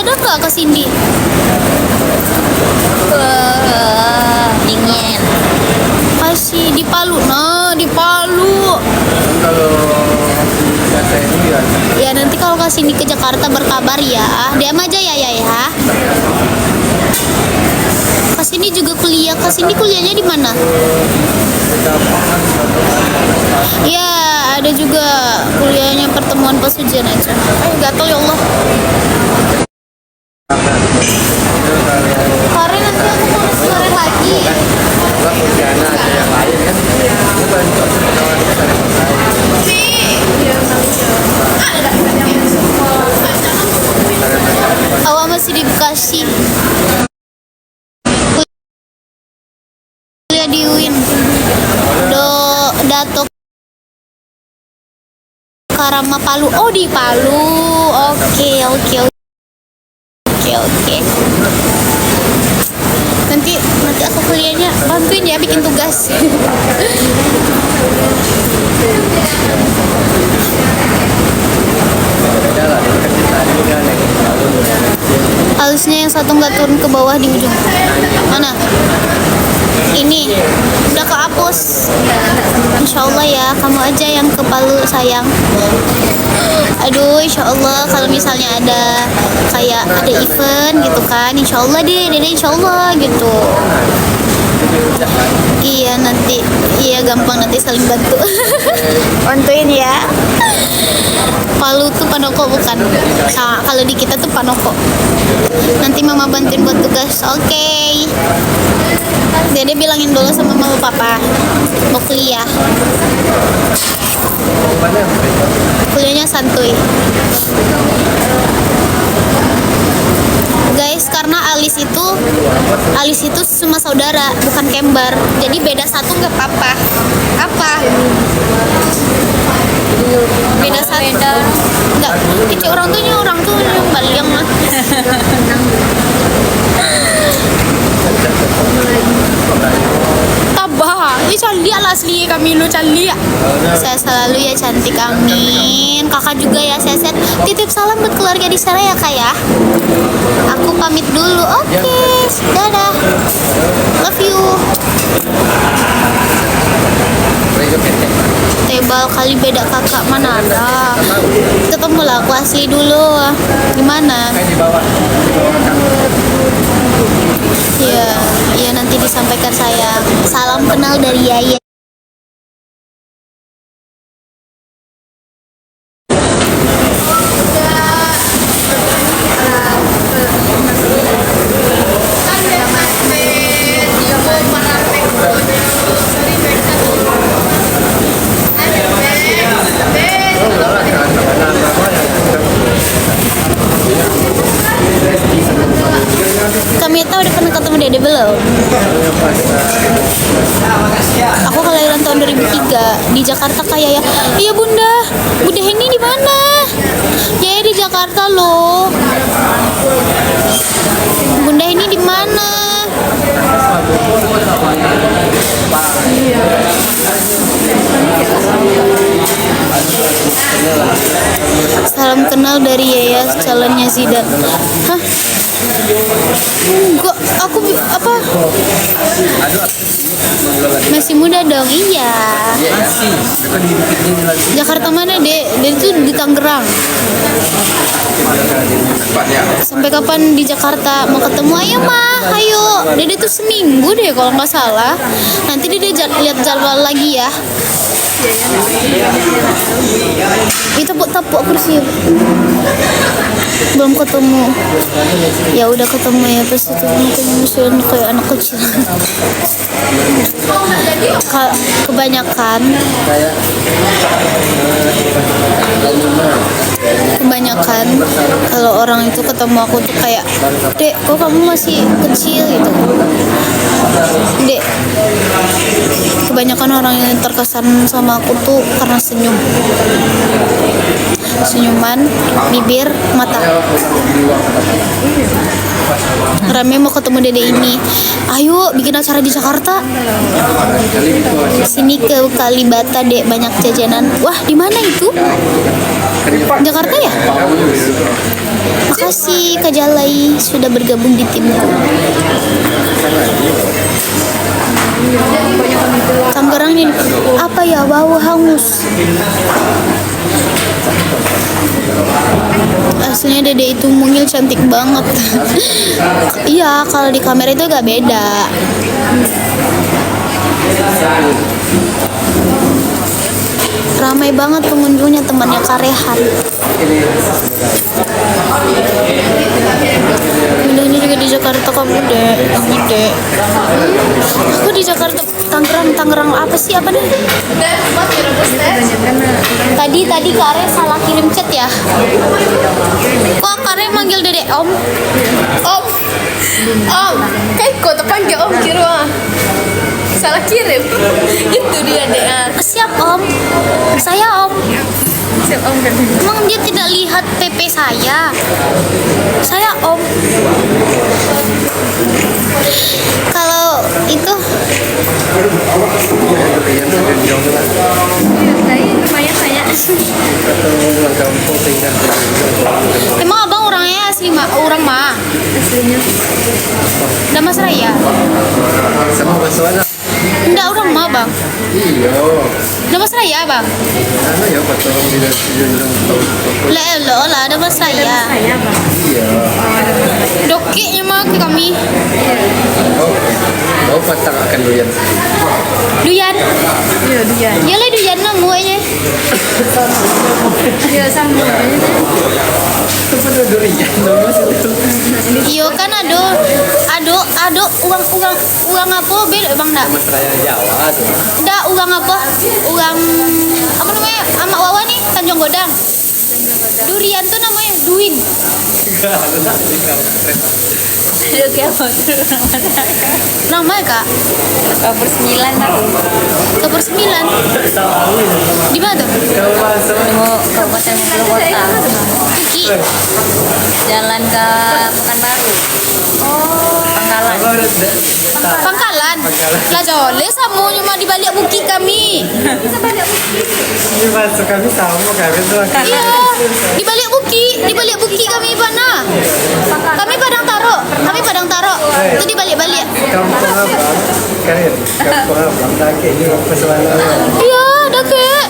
ada nggak ke Cindy? Dingin. Kasih di Palu. Nah, di Palu. Kalau biasa ini biasa. Ya nanti kalau ke sini ke Jakarta berkabar ya. DM aja ya. Ke sini juga kuliah. Ke sini kuliahnya di mana? Ya, ada juga kuliahnya pertemuan pesujian aja. Gatel ya Allah. Sore nanti aku mau sore lagi. Kalau Pontianak ada yang lain kan. Bukan cocok penawaran di sana. Awak masih di Bekasi. Kuliah di UIN. Dato Karama Palu. Oh, di Palu. Oke. Nanti aku kuliahnya bantuin ya bikin tugas. Halusnya yang satu nggak turun ke bawah di ujung. Mana? Ini udah kehapus. Insya Allah ya, kamu aja yang ke Palu sayang. Aduh, insya Allah kalau misalnya ada kayak ada event gitu kan, insya Allah deh, insya Allah gitu. Iya nanti, iya gampang nanti saling bantu. Bantuin ya. Palu tuh Panoko bukan? Sama, kalau di kita tuh Panoko. Nanti mama bantuin buat tugas. Oke. Dede bilangin dulu sama mama papa mau kuliah. Kuliahnya santuy. Guys, karena Alis itu cuma saudara, bukan kembar. Jadi beda satu nggak apa-apa. Apa? Beda satu. Nggak. Kecil orang tuanya baliang mah. Tabah, ini cantik lah asli kami lu cantik. Saya selalu ya cantik, amin. Kakak juga ya, sehat-sehat. Titip salam buat keluarga di sana ya kak ya. Aku pamit dulu, oke. Dadah. Love you. Tebal kali beda kakak, mana ada. Ketemu lah aku asli dulu. Gimana? Ya nanti disampaikan saya. Salam kenal dari Yaya. Kamita udah pernah ketemu Dede belum? Aku kelahiran tahun 2003 di Jakarta kayak ya. Iya Bunda Heni di mana? Ya di Jakarta loh. Bunda Heni di mana? Salam kenal dari Yaya calonnya Zidan. Hah? Enggak, aku apa? Masih muda dong, iya. Jakarta mana dek? Dia tuh di Tangerang. Sampai kapan di Jakarta? Mau ketemu ayo mah, ayo. Dede tuh seminggu deh kalau nggak salah. Nanti Dede lihat jadwal lagi ya. Itu tepuk kursi. Belum ketemu. Ya udah ketemu ya pasti tuh musuhin kayak anak kecil. Kebanyakan kalau orang itu ketemu aku tuh kayak, Dek, kok kamu masih kecil gitu. Dek, kebanyakan orang yang terkesan sama aku tuh karena senyuman, bibir, mata. Rame mau ketemu Dede ini. Ayo bikin acara di Jakarta. Sini ke Kalibata Dek, banyak jajanan. Wah, di mana itu? Jakarta ya? Makasih Kak Jalai sudah bergabung di timku. Tangerang ini apa ya, bau hangus. Aslinya Dede itu mungil cantik banget. Iya, kalau di kamera itu agak beda. Ramai banget pengunjungnya, temannya Karehan. Bundanya juga di Jakarta kamu deh, Gede. Aku di Jakarta, Tangerang apa sih, apa deh? Tadi Kare salah kirim chat ya. Kok Kare manggil Dede Om? Om, kayak kok terpanggil Om kira salah kirim. Itu dia deh. Siap Om, saya Om. Siap Om kan. Emang dia tidak lihat PP saya? Saya Om. Kalau itu Yang sejunjung tu lah. Tadi lumayan banyak. Atau orang kampung tinggal sejunjung. emang abang orangnya asli orang mah? Aslinya. Damas Raya? Sama basuhan lah. Enggak, orang mah bang. Iya. Damas Raya bang? Ano ya patong di sejunjung tu. Lah Damas Raya. Saya Bang. Iya. Dokiknya mah ke kami. Oh patang akan doyan. Duyan. Iya dia. Ya lah duyan namanya. Iya sama. Itu pun durian nama situ. Iyo kan ado uang apa beda bang dak? Mas Raya Jawa tu. Dak uang apa? Uang apa namanya? Amak Wawa nih Tanjung Godang. Durian tuh namanya duin. Aduh kayak apa tuh? Nama ya kak? Kabur 9 tahun. Kabur 9. Di mana tuh? Kalau masuk Mau Kabupaten Kota. Ki. Jalan ke Pekanbaru. Pangkalan. Pangkalan. Lah jole sama cuma di balik bukit kami. ini masuk kami sama kami tu. Iya, di balik bukit kami mana? Kami Padang Taro. Itu di balik. Kampung apa? Kalian kampung apa? Laki ni persoalan. Iya, dah kek.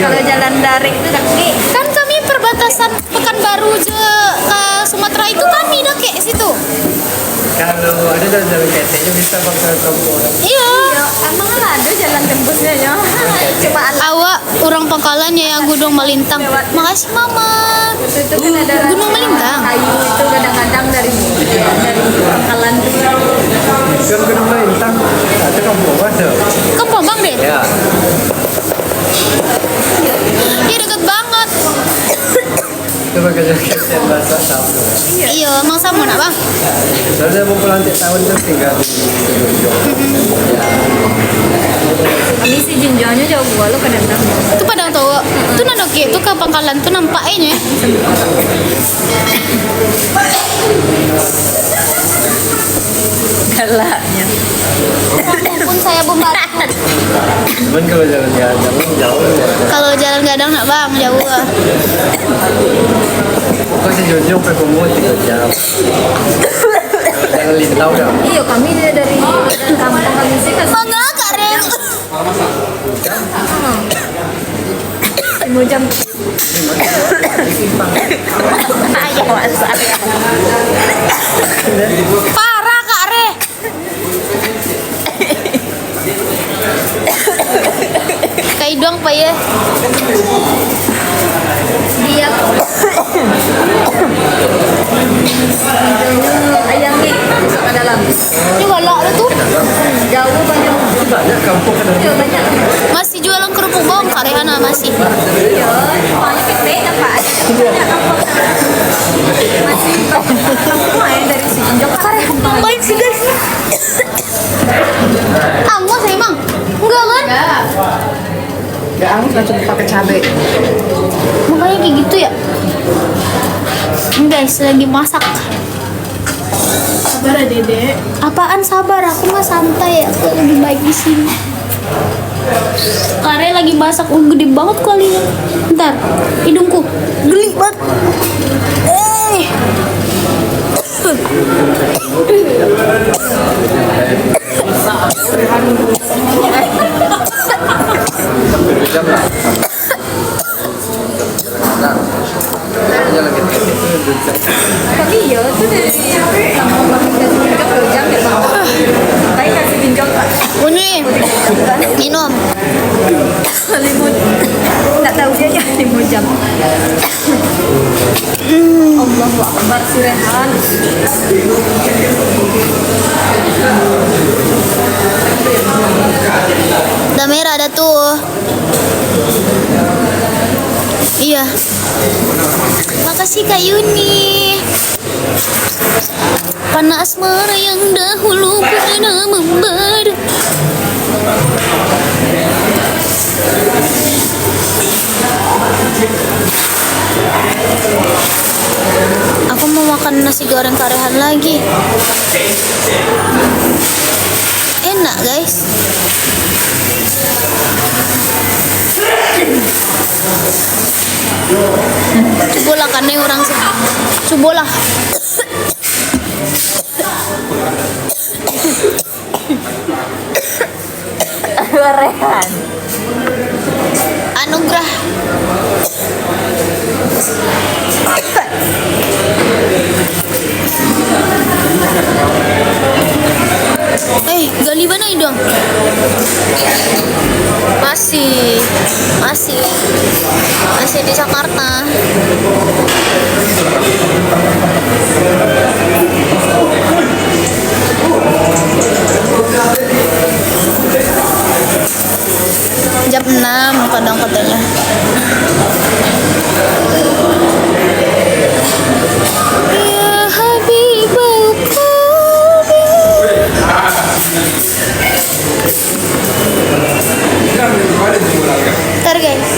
Kalau jalan daring itu kaki. Kan kami perbatasan Pekanbaru ke Sumatera itu kami dah kek situ. Kalau ada jalan keteknya bisa pakai kampung orang. Iya. Emang ada jalan tembusnya ya? Cuma Awak orang Pangkalannya yang Gunung Melintang. Makasih mama. itu kan ada Gunung Melintang. kayu itu kadang-kadang dari Pangkalan tuh. Kan kena main tak ada kampung ada. Kampung bang deh. Ya. Iya deket banget. Itu pakai jaket bahasa tahu. Iya, emang sama nak bang. Soalnya mau pulang tiap tahun tu tinggal di Sejunjung. Ini si jinjaunya jauh gua lo kadang-kadang. Itu Padang Tawa. Itu nana kek itu ke Pangkalan tuh nampaknya. Galaknya. Walaupun saya membantu. Cuman kalau jalan-jalan jauh ya. Kalau jalan gadang nak bang jauh. Kau Sejunjung pergi Kumut 3 jam. Jangan lintau dah. Iya kami dari kampung kami sih kan. Enggak kak Ren. 5 jam. Ayo masak. Parah kak Re. Kayak doang pak ya. Dia ayam nih masuk ke dalam. Ini galak lu tuh. Jauh banyak. Banyak kampung kan. Iya banyak. Masih jualan kerupuk bawang kak Rehana masih. Iya, paling gede apa aja. Banyak kampung. Masih kampung aja dari sini. Jauh Baik sih guys. Angus emang? Enggak kan? Gak angus langsung pakai cabai. Makanya kayak gitu ya. Ini guys lagi masak. Sabar ya Dede. Apaan sabar? Aku mah santai. Aku lebih baik di sini. Kare lagi masak, gede banget kali ya. Bentar, hidungku geli banget. Nah, namanya lagi Tapi iya tuh dari sama kami kasih pinjam 2 jam ya bang. Tapi kasih pinjam Ini minum. 5, nggak tahu dia ya 5 jam. Allahu Akbar si Rehan. Udah merah ada tuh. Iya. Makasih Kak Yuni. Karena asmara yang dahulu pernah membara. Aku mau makan nasi goreng karehan lagi. Enak guys. Cobalah kan nih orang sih. Cobalah. Rehan. Anugerah. Gali mana ini dong? Masih di Jakarta. Jam 6 kadang katanya. Ya Habibul Qalbi. Ntar guys.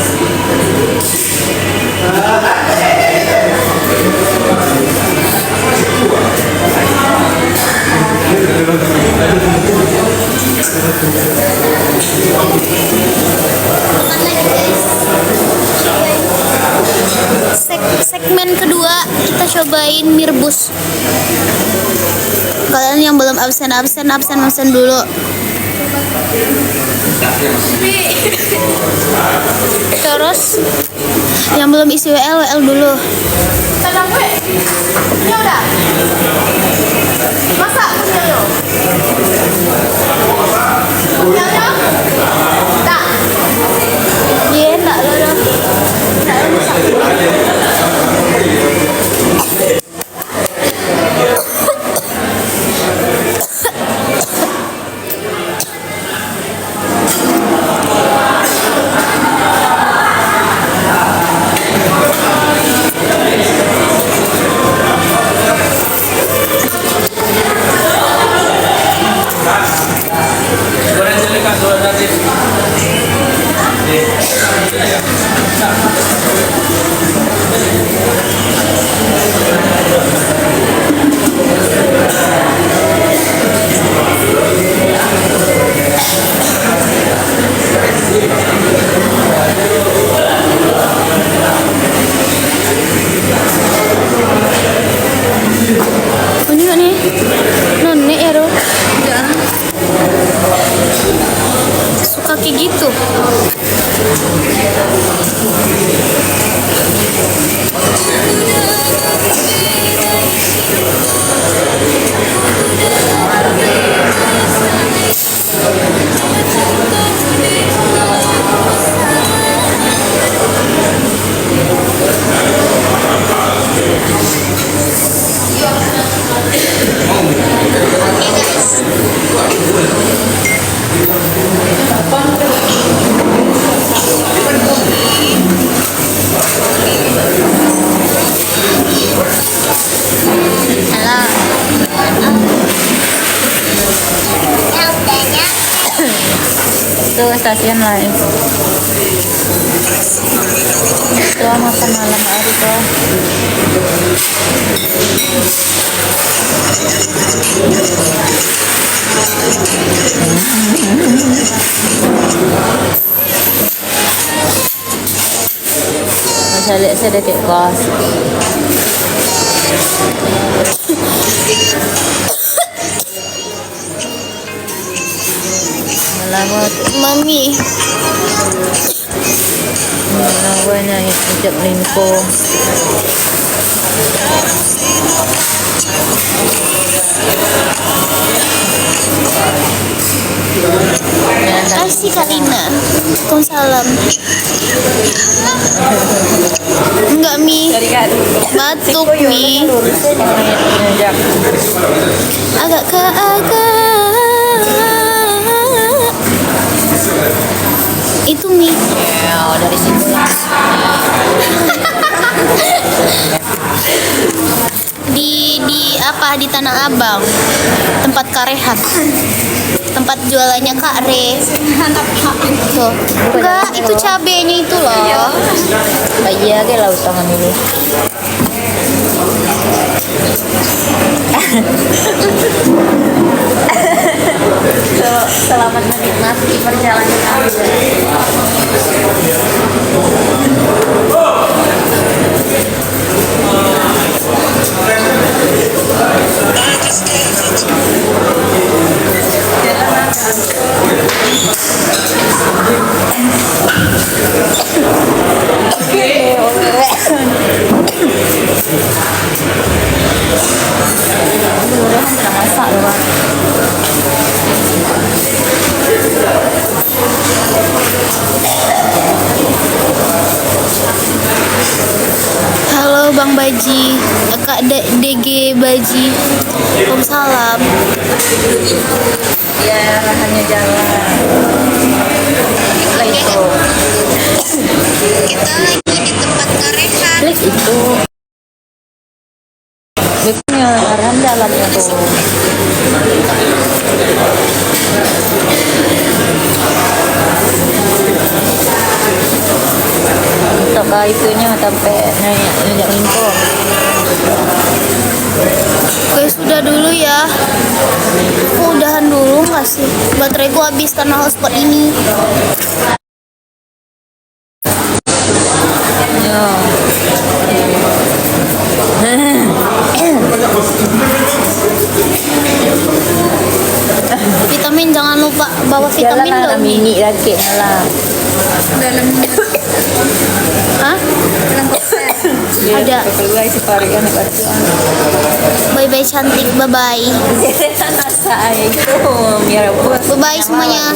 Segmen kedua kita cobain mie rebus. Kalian yang belum absen dulu. Terus yang belum isi WL dulu. Kadang gue, ini udah masak punya lo. Punyanya? Tak. Iya enggak loh. Ini kan nih, nenek ya Ro. Suka kayak gitu. Itu stasiun lain. Itu makan malam hari tuh. Saya lihat sedikit kos. Mami. Nawa na ijak lingko. Kasih Karina. Waalaikumsalam. Enggak Mi, batuk Mi. Agak ke agak. Itu Mi. Ya, dari situ Di apa di Tanah Abang, tempat Karehat, tempat jualannya Kak Re. Tuh enggak, itu cabenya itu loh. Iya, ke laut tangan dulu. Selamat menikmati perjalanan Anda. Masak doang. Halo Bang Baji, Kak DG Baji. Waalaikumsalam. Ya, hanya jalan. Itu. Kita lagi di tempat Karehat. Klik itu. Kliknya haram dalamnya tuh. Untuk itunya sampai nanya info. Oke, sudah dulu ya. Aku udahan dulu nggak sih? Bateraiku habis karena hotspot ini. Ya. Vitamin jangan lupa bawa vitamin Jalan dong. mini lagi lah. Hah? Ada. Keluar si Parian batu. Bye bye cantik, bye bye. Nasa itu biar Bye bye semuanya.